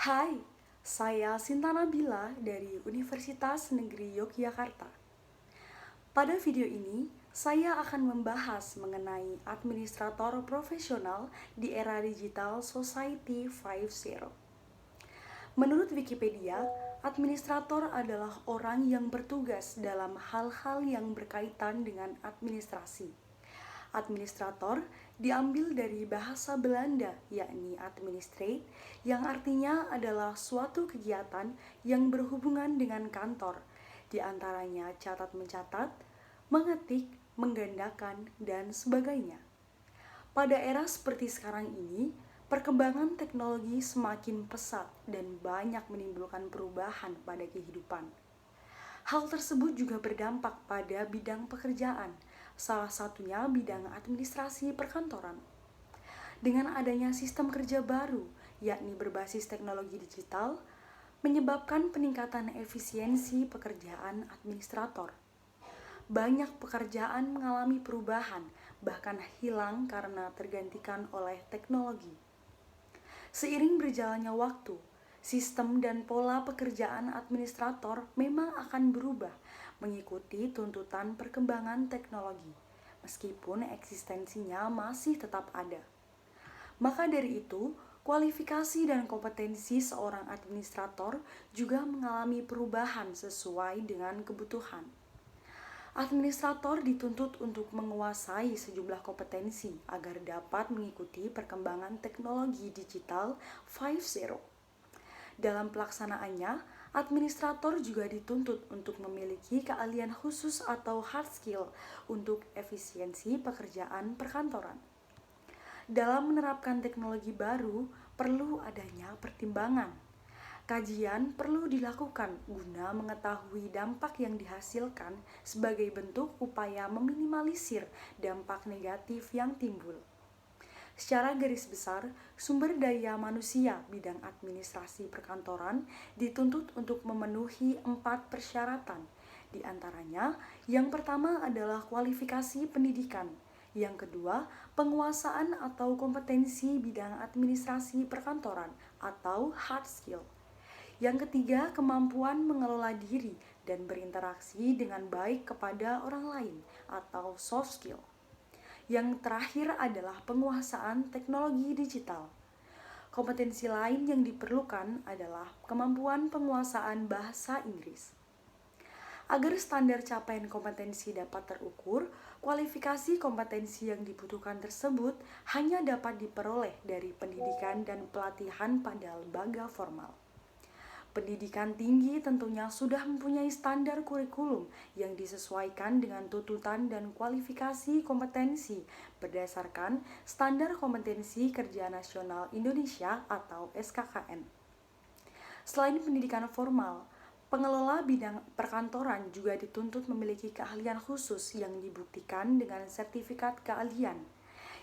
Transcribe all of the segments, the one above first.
Hai, saya Sinta Nabila dari Universitas Negeri Yogyakarta. Pada video ini, saya akan membahas mengenai administrator profesional di era digital Society 5.0. Menurut Wikipedia, administrator adalah orang yang bertugas dalam hal-hal yang berkaitan dengan administrasi. Administrator diambil dari bahasa Belanda, yakni administrate, yang artinya adalah suatu kegiatan yang berhubungan dengan kantor, di antaranya catat-mencatat, mengetik, menggandakan, dan sebagainya. Pada era seperti sekarang ini, perkembangan teknologi semakin pesat dan banyak menimbulkan perubahan pada kehidupan. Hal tersebut juga berdampak pada bidang pekerjaan, salah satunya bidang administrasi perkantoran. Dengan adanya sistem kerja baru, yakni berbasis teknologi digital, menyebabkan peningkatan efisiensi pekerjaan administrator. Banyak pekerjaan mengalami perubahan, bahkan hilang karena tergantikan oleh teknologi. Seiring berjalannya waktu, sistem dan pola pekerjaan administrator memang akan berubah mengikuti tuntutan perkembangan teknologi, meskipun eksistensinya masih tetap ada. Maka dari itu, kualifikasi dan kompetensi seorang administrator juga mengalami perubahan sesuai dengan kebutuhan. Administrator dituntut untuk menguasai sejumlah kompetensi agar dapat mengikuti perkembangan teknologi digital 5.0. Dalam pelaksanaannya, administrator juga dituntut untuk memiliki keahlian khusus atau hard skill untuk efisiensi pekerjaan perkantoran. Dalam menerapkan teknologi baru, perlu adanya pertimbangan. Kajian perlu dilakukan guna mengetahui dampak yang dihasilkan sebagai bentuk upaya meminimalisir dampak negatif yang timbul. Secara garis besar, sumber daya manusia bidang administrasi perkantoran dituntut untuk memenuhi 4 persyaratan. Di antaranya, yang pertama adalah kualifikasi pendidikan. Yang kedua, penguasaan atau kompetensi bidang administrasi perkantoran atau hard skill. Yang ketiga, kemampuan mengelola diri dan berinteraksi dengan baik kepada orang lain atau soft skill. Yang terakhir adalah penguasaan teknologi digital. Kompetensi lain yang diperlukan adalah kemampuan penguasaan bahasa Inggris. Agar standar capaian kompetensi dapat terukur, kualifikasi kompetensi yang dibutuhkan tersebut hanya dapat diperoleh dari pendidikan dan pelatihan pada lembaga formal. Pendidikan tinggi tentunya sudah mempunyai standar kurikulum yang disesuaikan dengan tuntutan dan kualifikasi kompetensi berdasarkan Standar Kompetensi Kerja Nasional Indonesia atau SKKN. Selain pendidikan formal, pengelola bidang perkantoran juga dituntut memiliki keahlian khusus yang dibuktikan dengan sertifikat keahlian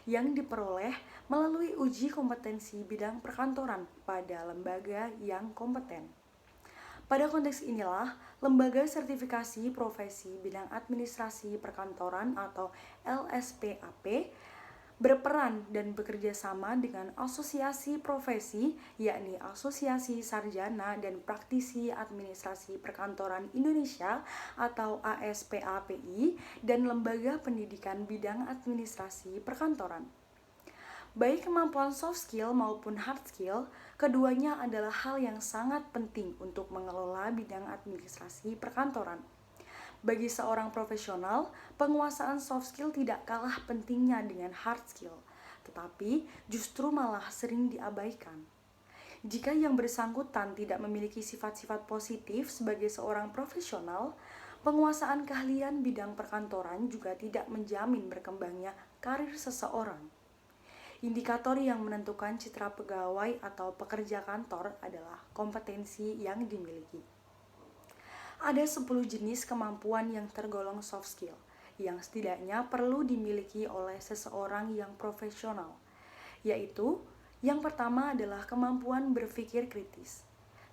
yang diperoleh melalui uji kompetensi bidang perkantoran pada lembaga yang kompeten. Pada konteks inilah, Lembaga Sertifikasi Profesi Bidang Administrasi Perkantoran atau LSPAP berperan dan bekerja sama dengan asosiasi profesi, yakni Asosiasi Sarjana dan Praktisi Administrasi Perkantoran Indonesia atau ASPAPI dan Lembaga Pendidikan Bidang Administrasi Perkantoran. Baik kemampuan soft skill maupun hard skill, keduanya adalah hal yang sangat penting untuk mengelola bidang administrasi perkantoran. Bagi seorang profesional, penguasaan soft skill tidak kalah pentingnya dengan hard skill, tetapi justru malah sering diabaikan. Jika yang bersangkutan tidak memiliki sifat-sifat positif sebagai seorang profesional, penguasaan keahlian bidang perkantoran juga tidak menjamin berkembangnya karir seseorang. Indikator yang menentukan citra pegawai atau pekerja kantor adalah kompetensi yang dimiliki. Ada 10 jenis kemampuan yang tergolong soft skill, yang setidaknya perlu dimiliki oleh seseorang yang profesional, yaitu yang pertama adalah kemampuan berpikir kritis,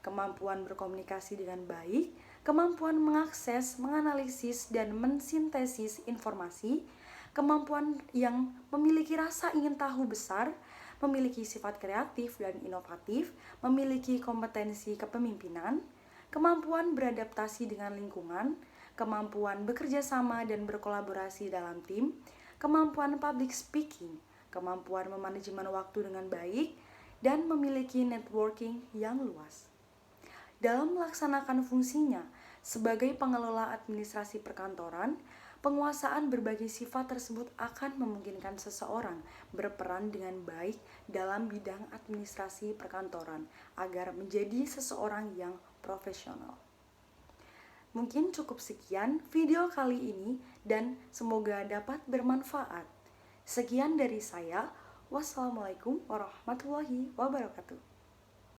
kemampuan berkomunikasi dengan baik, kemampuan mengakses, menganalisis, dan mensintesis informasi, kemampuan yang memiliki rasa ingin tahu besar, memiliki sifat kreatif dan inovatif, memiliki kompetensi kepemimpinan, kemampuan beradaptasi dengan lingkungan, kemampuan bekerja sama dan berkolaborasi dalam tim, kemampuan public speaking, kemampuan memanajemen waktu dengan baik, dan memiliki networking yang luas. Dalam melaksanakan fungsinya sebagai pengelola administrasi perkantoran, penguasaan berbagai sifat tersebut akan memungkinkan seseorang berperan dengan baik dalam bidang administrasi perkantoran agar menjadi seseorang yang profesional. Mungkin cukup sekian video kali ini dan semoga dapat bermanfaat. Sekian dari saya. Wassalamualaikum warahmatullahi wabarakatuh.